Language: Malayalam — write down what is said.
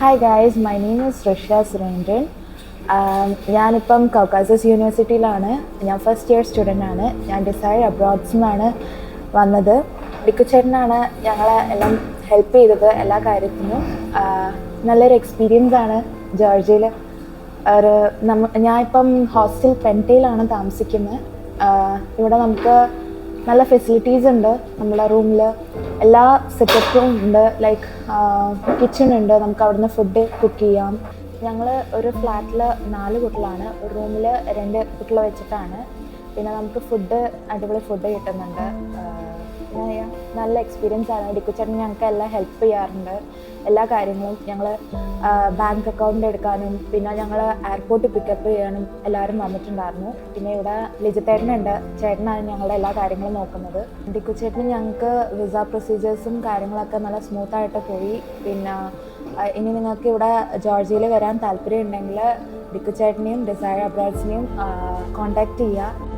Hi guys, my name is Rishya Surendran. ഞാനിപ്പം കൗക്കാസസ് യൂണിവേഴ്സിറ്റിയിലാണ്. ഞാൻ ഫസ്റ്റ് ഇയർ സ്റ്റുഡൻ്റ് ആണ്. ഞാൻ ഡിസൈഡ് അബ്രോഡ്സിൽ നിന്നാണ് വന്നത്. ഡിക്കുച്ചേട്ടനാണ് ഞങ്ങളെ എല്ലാം ഹെൽപ്പ് ചെയ്തത് എല്ലാ കാര്യത്തിനും. നല്ലൊരു എക്സ്പീരിയൻസ് ആണ് ജോർജിയയിൽ. ഞാനിപ്പം ഹോസ്റ്റൽ പെൻറ്റയിലാണ് താമസിക്കുന്നത്. ഇവിടെ നമുക്ക് നല്ല ഫെസിലിറ്റീസ് ഉണ്ട്. നമ്മുടെ റൂമിൽ എല്ലാ സെറ്റപ്പും ഉണ്ട്. ലൈക്ക് കിച്ചൺ ഉണ്ട്, നമുക്ക് അവിടുന്ന് ഫുഡ് കുക്ക് ചെയ്യാം. ഞങ്ങൾ ഒരു ഫ്ലാറ്റിൽ 4 കുട്ടികളാണ്, ഒരു റൂമിൽ 2 കുട്ടികൾ വെച്ചിട്ടാണ്. പിന്നെ നമുക്ക് അടിപൊളി ഫുഡ് കിട്ടുന്നുണ്ട്. പിന്നെ നല്ല എക്സ്പീരിയൻസ് ആണ്. ഡിക്കുച്ചേട്ടൻ ഞങ്ങൾക്ക് എല്ലാം ഹെൽപ്പ് ചെയ്യാറുണ്ട്. എല്ലാ കാര്യങ്ങളും ഞങ്ങൾ ബാങ്ക് അക്കൗണ്ട് എടുക്കാനും പിന്നെ ഞങ്ങൾ എയർപോർട്ടിൽ പിക്കപ്പ് ചെയ്യാനും എല്ലാവരും വന്നിട്ടുണ്ടായിരുന്നു. പിന്നെ ഇവിടെ ലിജിത്തേട്ടനുണ്ട്, ചേട്ടനാണ് ഞങ്ങളുടെ എല്ലാ കാര്യങ്ങളും നോക്കുന്നത്. ഡിക്കുച്ചേട്ടന് ഞങ്ങൾക്ക് വിസ പ്രൊസീജിയേഴ്സും കാര്യങ്ങളൊക്കെ നല്ല സ്മൂത്തായിട്ട് പോയി. പിന്നെ ഇനി നിങ്ങൾക്ക് ഇവിടെ ജോർജിയയിൽ വരാൻ താല്പര്യം ഉണ്ടെങ്കിൽ ഡിക്കുച്ചേട്ടനെയും ഡിസൈഡ് അബ്രോഡ്സിനെയും കോൺടാക്റ്റ് ചെയ്യുക.